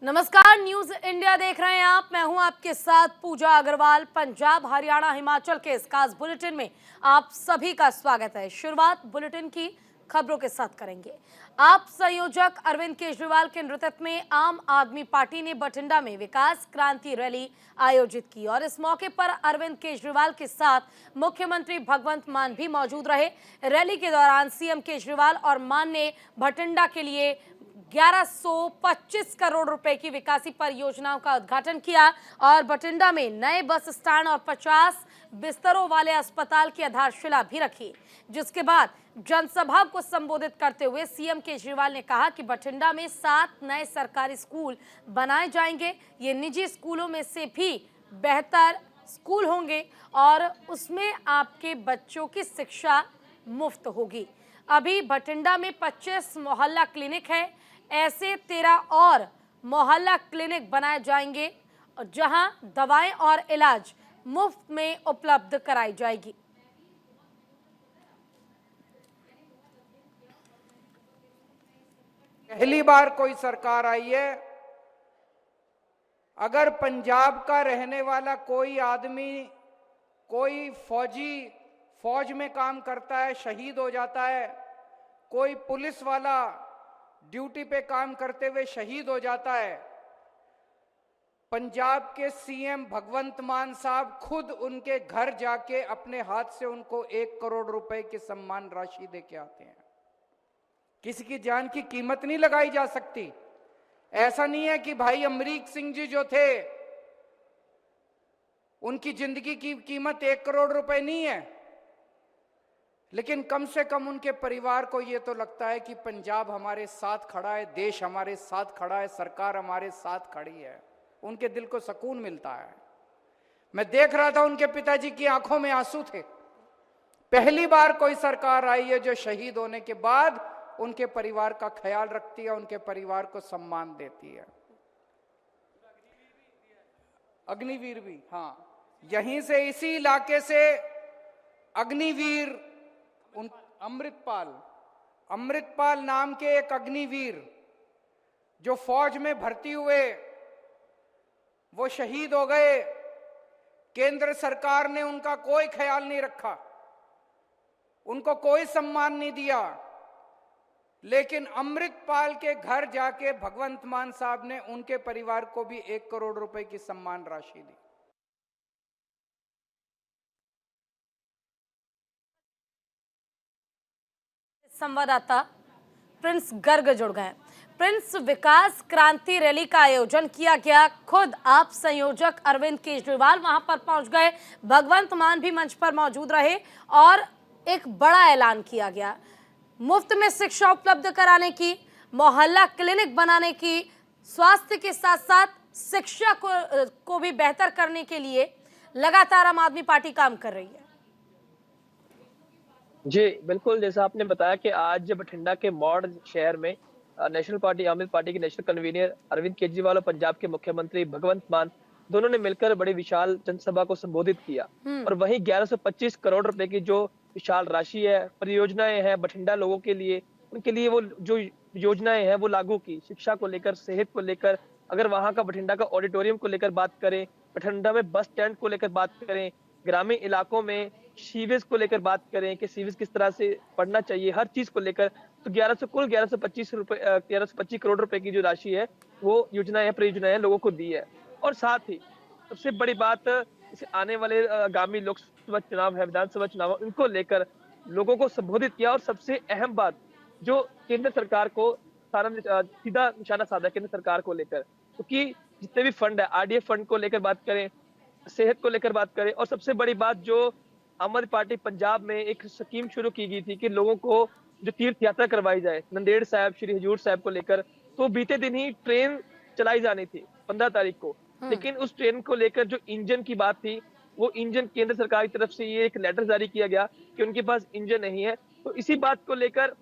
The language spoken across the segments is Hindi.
नमस्कार, न्यूज इंडिया देख रहे हैं आप। मैं हूं आपके साथ पूजा अग्रवाल। पंजाब, हरियाणा, हिमाचल के इस खास बुलेटिन में आप सभी का स्वागत है। शुरुआत बुलेटिन की खबरों के साथ करेंगे। आप संयोजक अरविंद केजरीवाल के नेतृत्व में आम आदमी पार्टी ने बठिंडा में विकास क्रांति रैली आयोजित की और इस मौके पर अरविंद केजरीवाल के साथ मुख्यमंत्री भगवंत मान भी मौजूद रहे। रैली के दौरान सीएम केजरीवाल और मान ने बठिंडा के लिए 1125 करोड़ रुपए की विकासी परियोजनाओं का उद्घाटन किया और बठिंडा में नए बस स्टैंड और 50 बिस्तरों वाले अस्पताल की आधारशिला भी रखी। जिसके बाद जनसभा को संबोधित करते हुए सीएम केजरीवाल ने कहा कि बठिंडा में 7 नए सरकारी स्कूल बनाए जाएंगे। ये निजी स्कूलों में से भी बेहतर स्कूल होंगे और उसमें आपके बच्चों की शिक्षा मुफ्त होगी। अभी बठिंडा में 25 मोहल्ला क्लिनिक है, ऐसे 13 और मोहल्ला क्लिनिक बनाए जाएंगे जहां दवाएं और इलाज मुफ्त में उपलब्ध कराई जाएगी। पहली बार कोई सरकार आई है, अगर पंजाब का रहने वाला कोई आदमी, कोई फौज में काम करता है, शहीद हो जाता है, कोई पुलिस वाला ड्यूटी पे काम करते हुए शहीद हो जाता है, पंजाब के सीएम भगवंत मान साहब खुद उनके घर जाके अपने हाथ से उनको 1 करोड़ रुपए की सम्मान राशि देके आते हैं। किसी की जान की कीमत नहीं लगाई जा सकती। ऐसा नहीं है कि भाई अमरीक सिंह जी जो थे उनकी जिंदगी की कीमत 1 करोड़ रुपए नहीं है, लेकिन कम से कम उनके परिवार को यह तो लगता है कि पंजाब हमारे साथ खड़ा है, देश हमारे साथ खड़ा है, सरकार हमारे साथ खड़ी है। उनके दिल को सुकून मिलता है। मैं देख रहा था उनके पिताजी की आंखों में आंसू थे। पहली बार कोई सरकार आई है जो शहीद होने के बाद उनके परिवार का ख्याल रखती है, उनके परिवार को सम्मान देती है। अग्निवीर भी, हाँ, यहीं से इसी इलाके से अग्निवीर अमृतपाल नाम के एक अग्निवीर जो फौज में भर्ती हुए, वो शहीद हो गए। केंद्र सरकार ने उनका कोई ख्याल नहीं रखा, उनको कोई सम्मान नहीं दिया, लेकिन अमृतपाल के घर जाके भगवंत मान साहब ने उनके परिवार को भी 1 करोड़ रुपए की सम्मान राशि दी। संवाददाता प्रिंस गर्ग जुड़ गए। प्रिंस, विकास क्रांति रैली का आयोजन किया गया, खुद आप संयोजक अरविंद केजरीवाल वहां पर पहुंच गए, भगवंत मान भी मंच पर मौजूद रहे और एक बड़ा ऐलान किया गया मुफ्त में शिक्षा उपलब्ध कराने की, मोहल्ला क्लिनिक बनाने की, स्वास्थ्य के साथ साथ शिक्षा को भी बेहतर करने के लिए लगातार आम आदमी पार्टी काम कर रही है। जी बिल्कुल, जैसा आपने बताया कि आज बठिंडा के मौड़ शहर में नेशनल पार्टी, आम आदमी पार्टी के नेशनल कन्वीनर अरविंद केजरीवाल और पंजाब के मुख्यमंत्री भगवंत मान दोनों ने मिलकर बड़ी विशाल जनसभा को संबोधित किया और वहीं 1125 करोड़ रुपए की जो विशाल राशि है, परियोजनाएं हैं बठिंडा लोगों के लिए, उनके लिए वो जो योजनाएं हैं वो लागू की। शिक्षा को लेकर, सेहत को लेकर, अगर वहां का बठिंडा का ऑडिटोरियम को लेकर बात करें, बठिंडा में बस स्टैंड को लेकर बात करें, ग्रामीण इलाकों में सीवेज को लेकर बात करें कि सीवेज किस तरह से पढ़ना चाहिए, हर चीज को लेकर तो 1125 करोड़ रुपए की जो राशि है वो योजनाएं, परियोजनाएं लोगों को दी है। और साथ ही सबसे बड़ी बात, इसे आने वाले आगामी लोकसभा चुनाव है, विधानसभा चुनाव, इनको लेकर लोगों को संबोधित किया। और सबसे अहम बात जो केंद्र सरकार को सीधा निशाना साधा केंद्र सरकार को लेकर, क्योंकि जितने भी फंड है, आरडीएफ फंड को लेकर बात करें, सेहत को लेकर बात करें, और सबसे बड़ी बात जो आम आदमी पार्टी पंजाब में एक स्कीम शुरू की गई थी कि लोगों को जो तीर्थ यात्रा करवाई जाए नंदेड़ साहब, श्री हजूर साहब को लेकर, तो बीते दिन ही ट्रेन चलाई जानी थी 15 तारीख को, लेकिन उस ट्रेन को लेकर जो इंजन की बात थी, वो इंजन केंद्र सरकार की तरफ से ये एक लेटर जारी किया गया कि उनके पास इंजन नहीं है। तो इसी बात को लेकर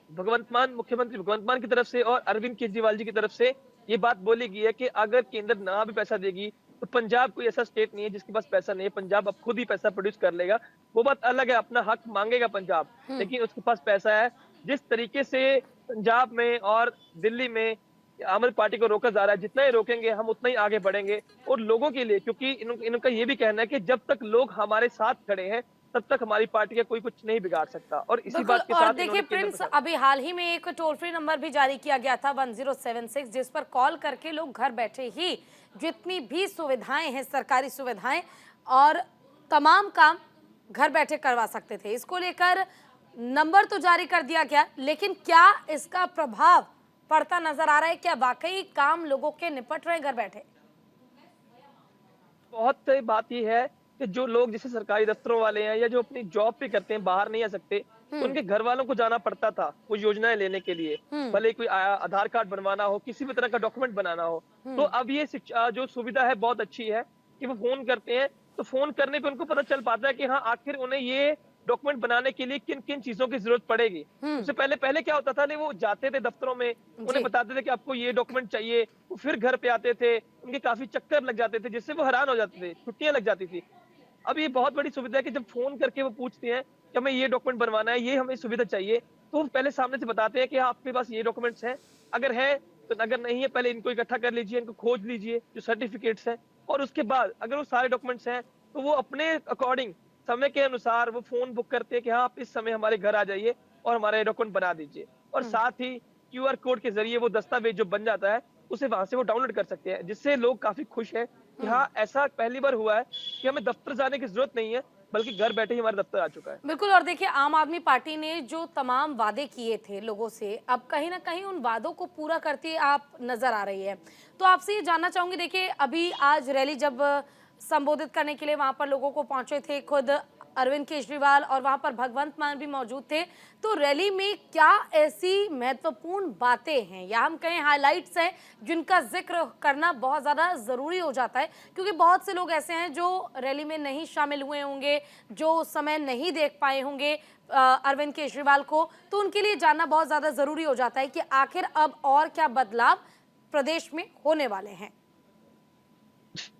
मुख्यमंत्री भगवंत मान की तरफ से और अरविंद केजरीवाल जी की तरफ से ये बात बोली गई है कि अगर केंद्र ना भी पैसा देगी तो पंजाब कोई ऐसा स्टेट नहीं है जिसके पास पैसा नहीं है, पंजाब अब खुद ही पैसा प्रोड्यूस कर लेगा। वो बात अलग है, अपना हक मांगेगा पंजाब, लेकिन उसके पास पैसा है। जिस तरीके से पंजाब में और दिल्ली में आम आदमी पार्टी को रोका जा रहा है। जितना ही रोकेंगे हम उतना ही आगे बढ़ेंगे और लोगों के लिए, क्योंकि इनका ये भी कहना है कि जब तक लोग हमारे साथ खड़े हैं तब तक हमारी पार्टी का कोई कुछ नहीं बिगाड़ सकता। और इसी बिल्कुल। बात के और साथ देखिए इन्होंने केंद्र प्रिंस, सरकार। अभी हाल ही में एक टोल फ्री नंबर भी जारी किया गया था 1076, जिस पर कॉल करके लोग घर बैठे ही जितनी भी सुविधाएं हैं, सरकारी सुविधाएं और तमाम काम घर बैठे करवा सकते थे। इसको लेकर नंबर तो जारी कर दिया गया, लेकिन क्या इसका प्रभाव पड़ता नजर आ रहा है? क्या वाकई काम लोगों के निपट रहे हैं घर बैठे? बहुत सही बात ये है कि जो लोग जैसे सरकारी दफ्तरों वाले हैं या जो अपनी जॉब पे करते हैं, बाहर नहीं आ सकते, तो उनके घर वालों को जाना पड़ता था वो योजनाएं लेने के लिए। भले कोई आधार कार्ड बनवाना हो, किसी भी तरह का डॉक्यूमेंट बनाना हो। तो अब ये जो सुविधा है बहुत अच्छी है कि वो फोन करते हैं, तो फोन करने पे उनको पता चल पाता है कि हाँ आखिर उन्हें ये डॉक्यूमेंट बनाने के लिए किन किन चीजों की जरूरत पड़ेगी। उससे पहले पहले क्या होता था ना, वो जाते थे दफ्तरों में, उन्हें जी। बताते थे कि आपको ये डॉक्यूमेंट चाहिए, वो फिर घर पे आते थे, उनके काफी चक्कर लग जाते थे जिससे वो हैरान हो जाते थे, छुट्टियां लग जाती थी। अब ये बहुत बड़ी सुविधा है कि जब फोन करके वो पूछते हैं कि हमें ये डॉक्यूमेंट बनवाना है, ये हमें सुविधा चाहिए, तो वो पहले सामने से बताते हैं कि हाँ, आपके पास ये डॉक्यूमेंट्स हैं, अगर है तो, अगर नहीं है पहले इनको इकट्ठा कर लीजिए, इनको खोज लीजिए जो सर्टिफिकेट्स हैं, और उसके बाद अगर वो सारे डॉक्यूमेंट्स हैं तो वो अपने अकॉर्डिंग समय के अनुसार वो फोन बुक करते हैं कि हाँ आप इस समय हमारे घर आ जाइए और हमारा ये डॉक्यूमेंट बना दीजिए। और साथ ही क्यूआर कोड के जरिए वो दस्तावेज जो बन जाता है उसे वहां से वो डाउनलोड कर सकते हैं, जिससे लोग काफी खुश हैं कि हाँ ऐसा पहली बार हुआ है कि हमें दफ्तर जाने की जरूरत नहीं है, बल्कि घर बैठे ही हमारा दफ्तर आ चुका है। बिल्कुल। और देखिए, आम आदमी पार्टी ने जो तमाम वादे किए थे लोगों से, अब कहीं ना कहीं उन वादों को पूरा करती आप नजर आ रही है। तो आपसे ये जानना चाहूंगी, देखिए अभी आज रैली जब संबोधित करने के लिए वहां पर लोगों को पहुंचे थे खुद अरविंद केजरीवाल और वहां पर भगवंत मान भी मौजूद थे, तो रैली में क्या ऐसी महत्वपूर्ण बातें हैं या हम कहें हाइलाइट्स हैं जिनका जिक्र करना बहुत ज़्यादा ज़रूरी हो जाता है? क्योंकि बहुत से लोग ऐसे हैं जो रैली में नहीं शामिल हुए होंगे, जो उस समय नहीं देख पाए होंगे अरविंद केजरीवाल को, तो उनके लिए जानना बहुत ज़्यादा ज़रूरी हो जाता है कि आखिर अब और क्या बदलाव प्रदेश में होने वाले हैं।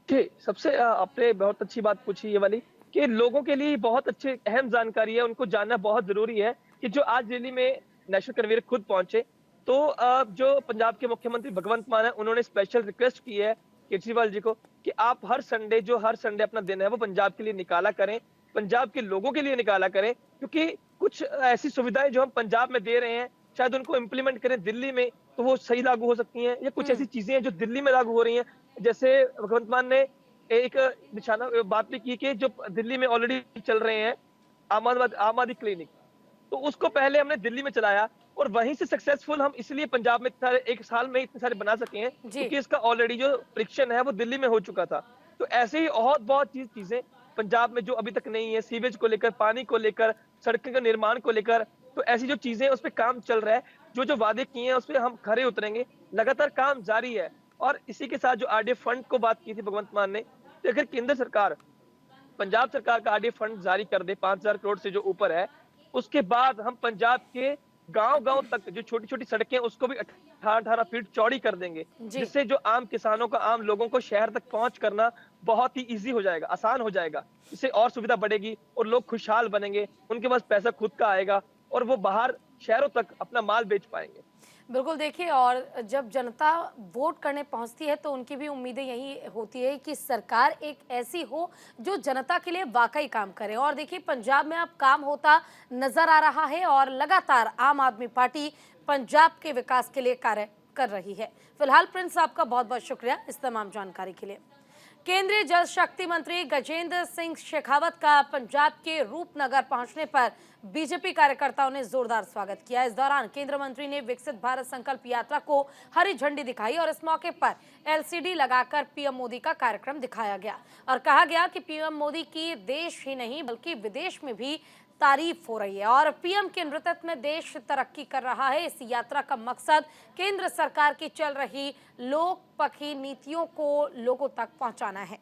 जी, सबसे आपने बहुत अच्छी बात पूछी ये वाली कि लोगों के लिए बहुत अच्छी अहम जानकारी है, उनको जानना बहुत ज़रूरी है कि जो आज दिल्ली में नेशनल कन्वीनर खुद पहुंचे, तो जो पंजाब के मुख्यमंत्री भगवंत मान है, उन्होंने स्पेशल रिक्वेस्ट की है केजरीवाल जी को कि आप हर संडे अपना दिन है वो पंजाब के लिए निकाला करें, पंजाब के लोगों के लिए निकाला करें, क्योंकि कुछ ऐसी सुविधाएं जो हम पंजाब में दे रहे हैं, शायद उनको इम्प्लीमेंट करें दिल्ली में तो वो सही लागू हो सकती हैं, या कुछ ऐसी चीजें हैं जो दिल्ली में लागू हो रही हैं। जैसे भगवंत मान ने एक निशाना बात भी की कि जो दिल्ली में ऑलरेडी चल रहे हैं आम आदमी क्लिनिक, तो उसको पहले हमने दिल्ली में चलाया और वहीं से सक्सेसफुल हम इसलिए पंजाब में इतने सारे एक साल में इतने सारे बना सके हैं जी। क्योंकि इसका ऑलरेडी जो परीक्षण है वो दिल्ली में हो चुका था। तो ऐसे ही बहुत बहुत चीजें पंजाब में जो अभी तक नहीं है, सीवेज को लेकर, पानी को लेकर, सड़कों के निर्माण को लेकर, तो ऐसी जो चीजें उस पर काम चल रहा है, जो जो वादे किए हैं उस पर हम खरे उतरेंगे, लगातार काम जारी है। और इसी के साथ जो आरडीएफ फंड को बात की थी भगवंत मान ने, तो अगर केंद्र सरकार पंजाब सरकार का आरडीएफ फंड जारी कर दे 5,000 करोड़ से जो ऊपर है, उसके बाद हम पंजाब के गांव-गांव तक जो छोटी-छोटी सड़कें उसको भी 18-18 फीट चौड़ी कर देंगे, जी। जिससे जो आम किसानों का, आम लोगों को शहर तक पहुंच करना बहुत ही ईज़ी हो जाएगा, आसान हो जाएगा। इससे और सुविधा बढ़ेगी और लोग खुशहाल बनेंगे, उनके पास पैसा खुद का आएगा और वो बाहर शहरों तक अपना माल बेच पाएंगे। बिल्कुल। देखिए, और जब जनता वोट करने पहुंचती है तो उनकी भी उम्मीदें यही होती है कि सरकार एक ऐसी हो जो जनता के लिए वाकई काम करे। और देखिए, पंजाब में अब काम होता नजर आ रहा है और लगातार आम आदमी पार्टी पंजाब के विकास के लिए कार्य कर रही है। फिलहाल प्रिंस, आपका बहुत बहुत शुक्रिया इस तमाम जानकारी के लिए। केंद्रीय जल शक्ति मंत्री गजेंद्र सिंह शेखावत का पंजाब के रूपनगर पहुंचने पर बीजेपी कार्यकर्ताओं ने जोरदार स्वागत किया। इस दौरान केंद्रीय मंत्री ने विकसित भारत संकल्प यात्रा को हरी झंडी दिखाई और इस मौके पर एलसीडी लगाकर पीएम मोदी का कार्यक्रम दिखाया गया और कहा गया कि पीएम मोदी की देश ही नहीं बल्कि विदेश में भी तारीफ हो रही है और पीएम के नेतृत्व में देश तरक्की कर रहा है। इस यात्रा का मकसद केंद्र सरकार की चल रही लोकपक्षी नीतियों को लोगों तक पहुंचाना है।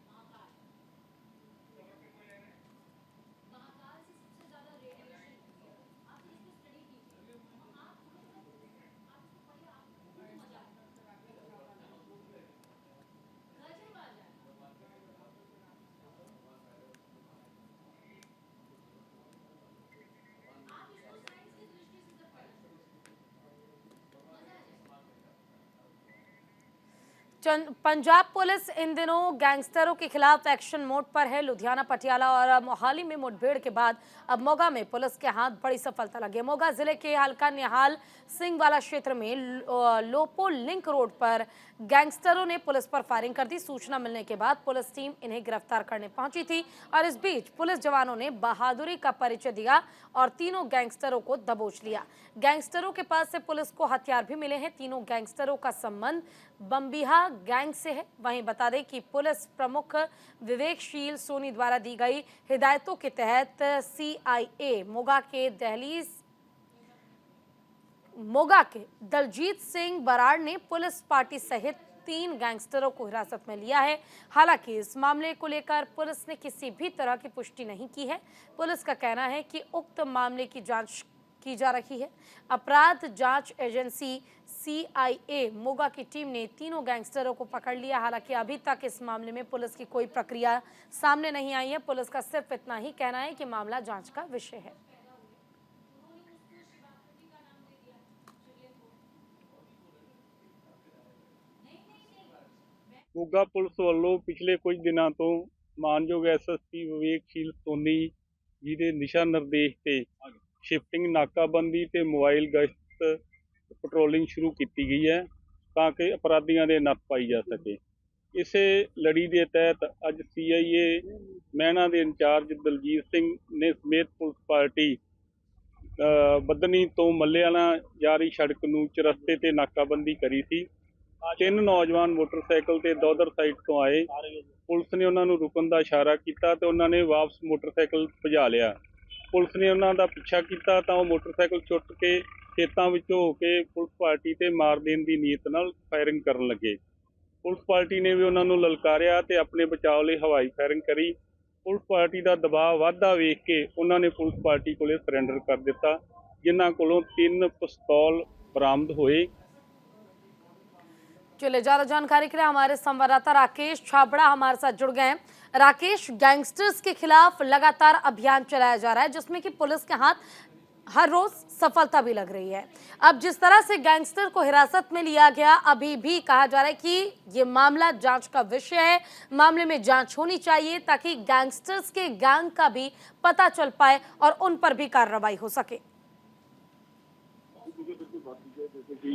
पंजाब पुलिस इन दिनों गैंगस्टरों के खिलाफ एक्शन मोड पर है। लुधियाना, पटियाला और मोहाली में मुठभेड़ के बाद अब मोगा में पुलिस के हाथ बड़ी सफलता लगी है। मोगा जिले के हल्का निहाल सिंह वाला क्षेत्र में लोपो लिंक रोड पर गैंगस्टरों ने पुलिस पर फायरिंग कर दी। सूचना मिलने के बाद पुलिस टीम इन्हें गिरफ्तार करने पहुंची थी और इस बीच पुलिस जवानों ने बहादुरी का परिचय दिया और तीनों गैंगस्टरों को दबोच लिया। गैंगस्टरों के पास से पुलिस को हथियार भी मिले हैं। तीनों गैंगस्टरों का संबंध बम्बिहा गैंग से है। वहीं बता दें कि पुलिस प्रमुख विवेकशील सोनी द्वारा दी गई हिदायतों के तहत सीआईए मोगा के दलजीत सिंह बराड़ ने पुलिस पार्टी सहित 3 गैंगस्टरों को हिरासत में लिया है। हालांकि इस मामले को लेकर पुलिस ने किसी भी तरह की पुष्टि नहीं की है। पुलिस का कहना है कि उक्त मामले की जांच की जा रही है। अपराध जांच एजेंसी सीआईए मोगा की टीम ने तीनों गैंगस्टरों को पकड़ लिया। हालांकि अभी तक इस मामले में पुलिस की कोई प्रक्रिया सामने नहीं आई है। पुलिस का सिर्फ इतना ही कहना है कि मामला जांच का विषय है। ਮੋਗਾ ਪੁਲਿਸ ਵੱਲੋਂ ਪਿਛਲੇ ਕੁਝ ਦਿਨਾਂ ਤੋਂ ਮਾਨਯੋਗ ਐਸਐਸਪੀ ਵਿਵੇਕਸ਼ੀਲ ਸੋਨੀ ਜੀ ਦੇ ਦਿਸ਼ਾ ਨਿਰਦੇਸ਼ ਤੇ ਸ਼ਿਫਟਿੰਗ ਨਾਕਾਬੰਦੀ ਤੇ ਮੋਬਾਈਲ ਗਸ਼ਤ ਪੈਟਰੋਲਿੰਗ ਸ਼ੁਰੂ ਕੀਤੀ ਗਈ ਹੈ ਤਾਂ ਕਿ ਅਪਰਾਧੀਆਂ ਦੇ ਨੱਥ ਪਾਈ ਜਾ ਸਕੇ। ਇਸੇ ਲੜੀ ਦੇ ਤਹਿਤ ਅੱਜ ਸੀਆਈਏ ਮਹਿਣਾ ਦੇ ਇੰਚਾਰਜ ਦਲਜੀਤ ਸਿੰਘ ਨੇ ਸਮੇਤ ਪੁਲਿਸ ਪਾਰਟੀ ਬੱਦਨੀ ਤੋਂ ਮੱਲੇਆਣਾ ਜਾ ਰਹੀ ਸੜਕ ਨੂੰ ਚਰਸਤੇ ਤੇ ਨਾਕਾਬੰਦੀ ਕਰੀ ਸੀ। 3 ਨੌਜਵਾਨ ਮੋਟਰਸਾਈਕਲ ਤੇ ਦੋਦਰ ਸਾਈਡ ਤੋਂ ਆਏ। ਪੁਲਿਸ ਨੇ ਉਹਨਾਂ ਨੂੰ ਰੁਕਣ ਦਾ ਇਸ਼ਾਰਾ ਕੀਤਾ ਤੇ ਉਹਨਾਂ ਨੇ ਵਾਪਸ ਮੋਟਰਸਾਈਕਲ ਭਜਾ ਲਿਆ। ਪੁਲਿਸ ਨੇ ਉਹਨਾਂ ਦਾ ਪਿੱਛਾ ਕੀਤਾ ਤਾਂ ਉਹ ਮੋਟਰਸਾਈਕਲ ਛੁੱਟ ਕੇ ਖੇਤਾਂ ਵਿੱਚੋਂ ਹੋ ਕੇ ਪੁਲਿਸ ਪਾਰਟੀ ਤੇ ਮਾਰ ਦੇਣ ਦੀ ਨੀਅਤ ਨਾਲ ਫਾਇਰਿੰਗ ਕਰਨ ਲੱਗੇ। ਪੁਲਿਸ ਪਾਰਟੀ ਨੇ ਵੀ ਉਹਨਾਂ ਨੂੰ ਲਲਕਾਰਿਆ ਤੇ ਆਪਣੇ ਬਚਾਅ ਲਈ ਹਵਾਈ ਫਾਇਰਿੰਗ ਕਰੀ। ਪੁਲਿਸ ਪਾਰਟੀ ਦਾ ਦਬਾਅ ਵਧਦਾ ਵੇਖ ਕੇ ਉਹਨਾਂ ਨੇ ਪੁਲਿਸ ਪਾਰਟੀ ਕੋਲੇ ਸਰੈਂਡਰ ਕਰ ਦਿੱਤਾ, ਜਿਨ੍ਹਾਂ ਕੋਲੋਂ 3 ਪਿਸਤੌਲ बरामद हुए। चलिए, ज्यादा जानकारी के लिए हमारे संवाददाता राकेश छाबड़ा हमारे साथ जुड़ गए हैं। राकेश, गैंगस्टर्स के खिलाफ लगातार अभियान चलाया जा रहा है जिसमें कि पुलिस के हाथ हर रोज सफलता भी लग रही है। अब जिस तरह से गैंगस्टर को हिरासत में लिया गया, अभी भी कहा जा रहा है कि ये मामला जांच का विषय है, मामले में जांच होनी चाहिए ताकि गैंगस्टर्स के गैंग का भी पता चल पाए और उन पर भी कार्रवाई हो सके। जैसे कि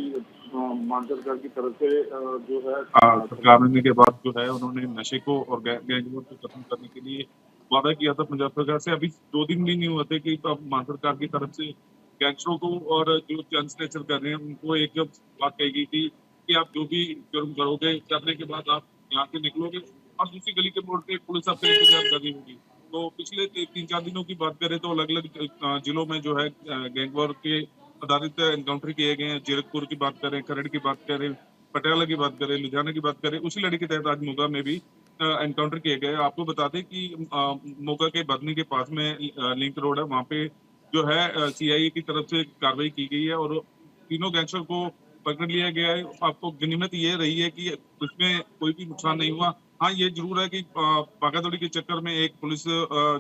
मान सरकार की तरफ से जो है सरकार बनने के बाद जो है उन्होंने नशे को और गैंगवार को खत्म करने के लिए वादा किया था पंजाब सरकार से। अभी 2 दिन भी नहीं हुए थे कि अब मान सरकार की तरफ से गैंगस्टरों को और जो चंद स्नेचर कर रहे हैं उनको एक बात कही गई थी कि आप जो भी जुर्म करोगे करने के बाद आप यहाँ से निकलोगे और दूसरी गली के मोड़ पे पुलिस आपका इंतजार कर रही होगी। तो पिछले 3-4 दिनों की बात करें तो अलग अलग जिलों में जो है गैंगवार के आधारित एनकाउंटर किए गए हैं। जीरकपुर की बात करें, खरड़ की बात करें, पटियाला की बात करें, लुधियाना की बात करें, उसी लड़ी के तहत आज मोगा में भी एनकाउंटर किए गए। आपको बता दें कि मोगा के बदनी के पास में लिंक रोड है, वहाँ पे जो है सीआईए की तरफ से कार्रवाई की गई है और तीनों गैंगस्टर को पकड़ लिया गया है। आपको गनीमत ये रही है कि उसमें कोई भी नुकसान नहीं हुआ। हाँ, ये जरूर है कि भागादौड़ी के चक्कर में एक पुलिस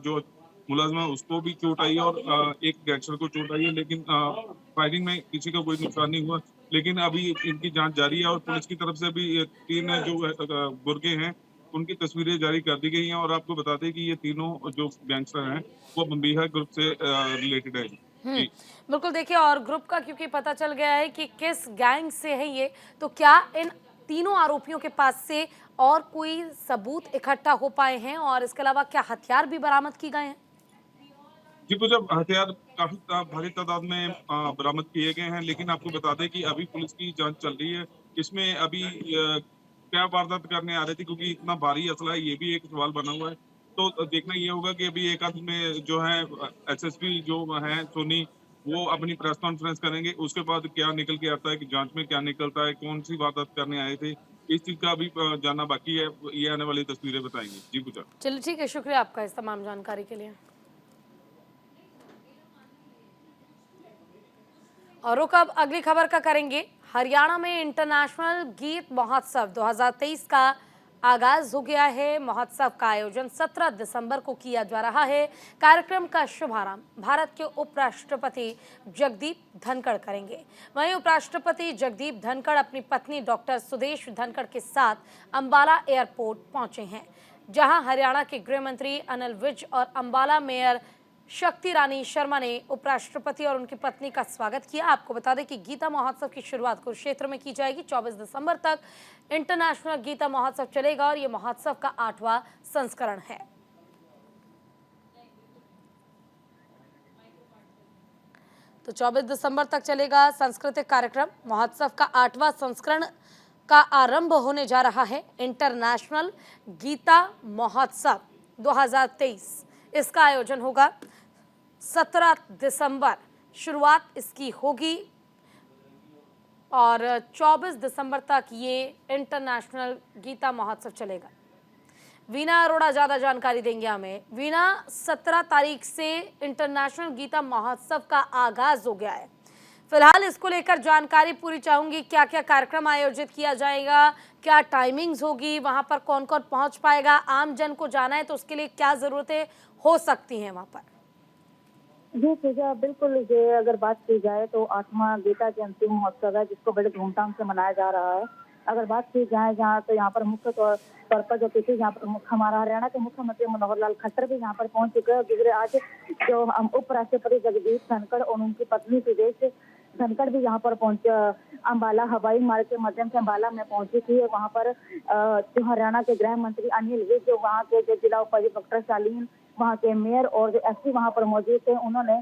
जो मुलाजिम है उसको भी चोट आई है और एक गैंगस्टर को चोट आई है, लेकिन फायरिंग में किसी का कोई नुकसान नहीं हुआ। लेकिन अभी इनकी जांच जारी है और पुलिस की तरफ से भी 3 जो गुर्गे हैं उनकी तस्वीरें जारी कर दी गई हैं। और आपको बता दें कि ये तीनों जो गैंगस्टर हैं वो बम्बिहा ग्रुप से रिलेटेड है। बिल्कुल, देखिए, और ग्रुप का क्योंकि पता चल गया है कि किस गैंग से है ये, तो क्या इन तीनों आरोपियों के पास से और कोई सबूत इकट्ठा हो पाए हैं और इसके अलावा क्या हथियार भी बरामद किए गए हैं? जी, तो जब हथियार काफी भारी तादाद में बरामद किए गए हैं, लेकिन आपको बता दें कि अभी पुलिस की जांच चल रही है। इसमें अभी क्या वारदात करने आ रहे थे, क्योंकि इतना भारी असला है, ये भी एक सवाल बना हुआ है। तो देखना ये होगा कि अभी एक आध में जो है एसएसपी जो है सोनी वो अपनी प्रेस कॉन्फ्रेंस करेंगे। उसके बाद क्या निकल के आता है कि जांच में क्या निकलता है, कौन सी वारदात करने आए थे, इस चीज का अभी जानना बाकी है। ये आने वाली तस्वीरें बताएंगे। जी गुजर। चलिए, ठीक है, शुक्रिया आपका इस तमाम जानकारी के लिए। और रुख अब अगली खबर का करेंगे। हरियाणा में इंटरनेशनल गीत महोत्सव 2023 का आगाज हो गया है। महोत्सव का आयोजन 17 दिसंबर को किया जा रहा है। कार्यक्रम का शुभारंभ भारत के उपराष्ट्रपति जगदीप धनखड़ करेंगे। वहीं उपराष्ट्रपति जगदीप धनखड़ अपनी पत्नी डॉक्टर सुदेश धनखड़ के साथ अंबाला एयरपोर्ट पहुंचे हैं, जहां हरियाणा के गृह मंत्री अनिल विज और अंबाला मेयर शक्ति रानी शर्मा ने उपराष्ट्रपति और उनकी पत्नी का स्वागत किया। आपको बता दें कि गीता महोत्सव की शुरुआत कुरुक्षेत्र में की जाएगी। 24 दिसंबर तक इंटरनेशनल गीता महोत्सव चलेगा और ये महोत्सव का 8वां संस्करण है। तो 24 दिसंबर तक चलेगा सांस्कृतिक कार्यक्रम। महोत्सव का 8वां संस्करण का आरंभ होने जा रहा है। इंटरनेशनल गीता महोत्सव 2023 इसका आयोजन होगा। 17 दिसंबर शुरुआत इसकी होगी और 24 दिसंबर तक ये इंटरनेशनल गीता महोत्सव चलेगा। वीना अरोड़ा ज्यादा जानकारी देंगे हमें। वीना, 17 तारीख से इंटरनेशनल गीता महोत्सव का आगाज हो गया है। फिलहाल इसको लेकर जानकारी पूरी चाहूंगी। क्या क्या कार्यक्रम आयोजित किया जाएगा, क्या टाइमिंग्स होगी, वहां पर कौन कौन पहुंच पाएगा, आम जन को जाना है तो उसके लिए क्या जरूरतें हो सकती हैं वहां पर? जी पूजा, बिल्कुल। ये अगर बात की जाए तो 8वां गीता जयंती महोत्सव है, जिसको बड़े धूमधाम से मनाया जा रहा है। अगर बात की जाए जहाँ तो यहाँ पर मुख्य तौर पर जो किसी यहाँ पर हमारा हरियाणा के मुख्यमंत्री मनोहर लाल खट्टर भी यहाँ पर पहुंच चुके हैं। गुजरे आज जो उपराष्ट्रपति जगदीप धनखड़ और उनकी पत्नी सुदेश धनखड़ भी यहाँ पर पहुंचे। अंबाला हवाई मार्ग के माध्यम से अंबाला में पहुंची थी। वहाँ पर जो हरियाणा के गृह मंत्री अनिल विज, जो वहाँ के जो जिला उपायुक्त डॉक्टर शालीन, वहाँ के मेयर और जो एसपी वहाँ पर मौजूद थे, उन्होंने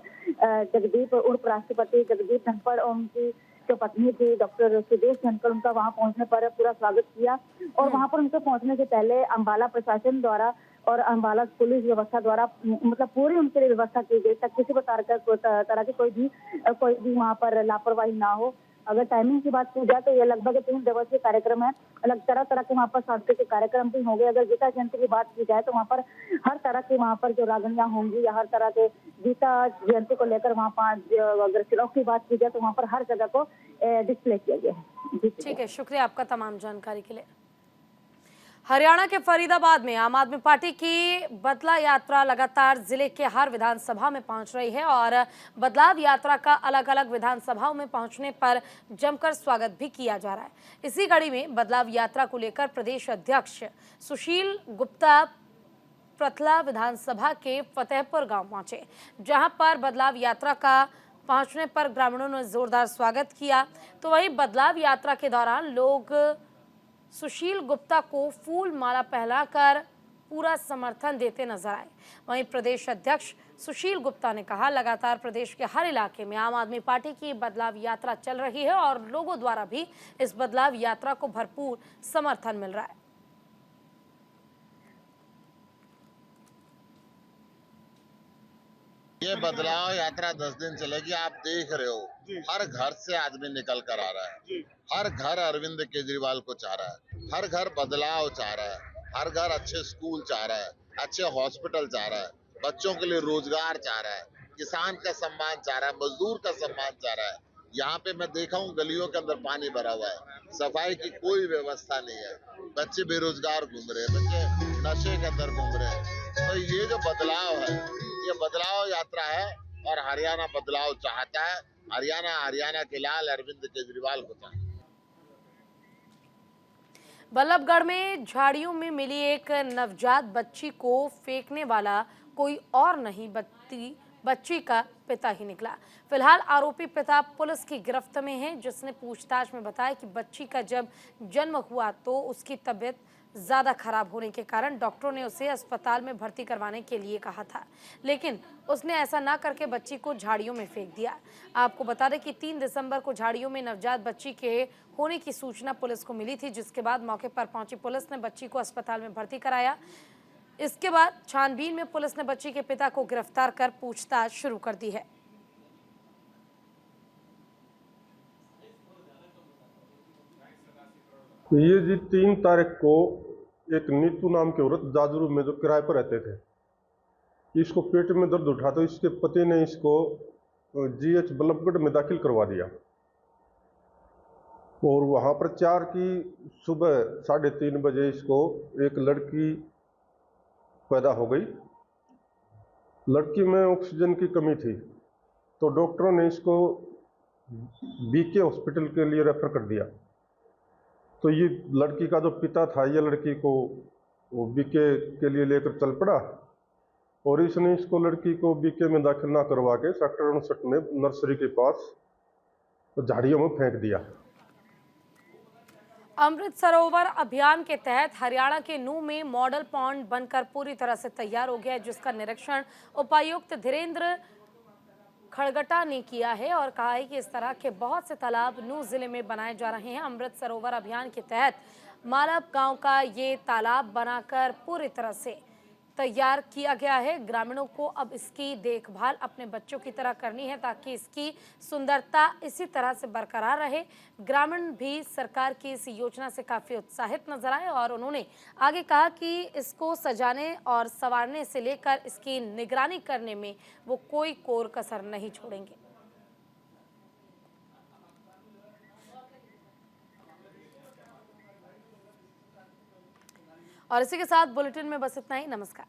जगदीप उपराष्ट्रपति जगदीप धनखड़ और उनकी जो पत्नी थी डॉक्टर सुदेश धनखड़, उनका वहाँ पहुंचने पर पूरा स्वागत किया। और वहाँ पर उनके पहुंचने से पहले अंबाला प्रशासन द्वारा और अंबाला पुलिस व्यवस्था द्वारा मतलब पूरी उनके लिए व्यवस्था की गई तक किसी तरह की कोई भी वहाँ पर लापरवाही ना हो। अगर टाइमिंग की बात की जाए तो ये लगभग 3 दिवसीय कार्यक्रम है। अलग तरह तरह के वहाँ पर सांस्कृतिक कार्यक्रम भी होंगे। अगर गीता जयंती की बात की जाए तो वहाँ पर हर तरह की वहाँ पर जो रागनियाँ होंगी या हर तरह के गीता जयंती को लेकर वहाँ पर अगर श्लोक की बात की जाए तो वहाँ पर हर जगह को डिस्प्ले किया गया है। ठीक है, शुक्रिया आपका तमाम जानकारी के लिए। हरियाणा के फरीदाबाद में आम आदमी पार्टी की बदला यात्रा लगातार जिले के हर विधानसभा में पहुंच रही है और बदलाव यात्रा का अलग अलग विधानसभाओं में पहुंचने पर जमकर स्वागत भी किया जा रहा है। इसी कड़ी में बदलाव यात्रा को लेकर प्रदेश अध्यक्ष सुशील गुप्ता प्रथला विधानसभा के फतेहपुर गांव पहुंचे, जहां पर बदलाव यात्रा का पहुंचने पर ग्रामीणों ने जोरदार स्वागत किया। तो वहीं बदलाव यात्रा के दौरान लोग सुशील गुप्ता को फूल माला पहनाकर पूरा समर्थन देते नजर आए। वहीं प्रदेश अध्यक्ष सुशील गुप्ता ने कहा, लगातार प्रदेश के हर इलाके में आम आदमी पार्टी की बदलाव यात्रा चल रही है और लोगों द्वारा भी इस बदलाव यात्रा को भरपूर समर्थन मिल रहा है। ये बदलाव यात्रा 10 दिन चलेगी। आप देख रहे हो हर घर से आदमी निकल कर आ रहा है। हर घर अरविंद केजरीवाल को चाह रहा है, हर घर बदलाव चाह रहा है, हर घर अच्छे स्कूल चाह रहा है, अच्छे हॉस्पिटल चाह रहा है, बच्चों के लिए रोजगार चाह रहा है, किसान का सम्मान चाह रहा है, मजदूर का सम्मान चाह रहा है। यहाँ पे मैं देखा हूँ गलियों के अंदर पानी भरा हुआ है, सफाई की कोई व्यवस्था नहीं है, बच्चे बेरोजगार घूम रहे हैं, बच्चे नशे के अंदर घूम रहे हैं। तो ये जो बदलाव है, ये बदलाव यात्रा है और हरियाणा बदलाव चाहता है। हरियाणा के लाल अरविंद केजरीवाल को चाहता है। बल्लभगढ़ में झाड़ियों में मिली एक नवजात बच्ची को फेंकने वाला कोई और नहीं बच्ची का पिता ही निकला। फिलहाल आरोपी पिता पुलिस की गिरफ्त में है, जिसने पूछताछ में बताया कि बच्ची का जब जन्म हुआ तो उसकी तबीयत ज़्यादा खराब होने के कारण डॉक्टरों ने उसे अस्पताल में भर्ती करवाने के लिए कहा था, लेकिन उसने ऐसा ना करके बच्ची को झाड़ियों में फेंक दिया। आपको बता दें कि 3 दिसंबर को झाड़ियों में नवजात बच्ची के होने की सूचना पुलिस को मिली थी, जिसके बाद मौके पर पहुंची पुलिस ने बच्ची को अस्पताल में भर्ती कराया। इसके बाद छानबीन में पुलिस ने बच्ची के पिता को गिरफ्तार कर पूछताछ शुरू कर दी है। ये जी 3 तारीख को एक नीतू नाम की औरत जाजरू में जो किराए पर रहते थे, इसको पेट में दर्द उठा तो इसके पति ने इसको GH बल्लभगढ़ में दाखिल करवा दिया। और वहाँ पर 4 की सुबह 3:30 बजे इसको एक लड़की पैदा हो गई। लड़की में ऑक्सीजन की कमी थी, तो डॉक्टरों ने इसको बीके हॉस्पिटल के लिए रेफर कर दिया। तो ये लड़की का जो पिता था, ये लड़की को वो बीके के लिए लेकर चल पड़ा और इसने इसको लड़की को बीके में दाखिल ना करवा के सेक्टर 59 में नर्सरी के पास झाड़ियों में फेंक दिया। अमृत सरोवर अभियान के तहत हरियाणा के नूह में मॉडल पॉन्ड बनकर पूरी तरह से तैयार हो गया है, जिसका निरीक्षण उपायुक्त धीरेन्द्र खड़गटा ने किया है और कहा है कि इस तरह के बहुत से तालाब नूह जिले में बनाए जा रहे हैं। अमृत सरोवर अभियान के तहत मालव गांव का ये तालाब बनाकर पूरी तरह से तैयार किया गया है। ग्रामीणों को अब इसकी देखभाल अपने बच्चों की तरह करनी है ताकि इसकी सुंदरता इसी तरह से बरकरार रहे। ग्रामीण भी सरकार की इस योजना से काफ़ी उत्साहित नजर आए और उन्होंने आगे कहा कि इसको सजाने और संवारने से लेकर इसकी निगरानी करने में वो कोई कोर कसर नहीं छोड़ेंगे। और इसी के साथ बुलेटिन में बस इतना ही। नमस्कार।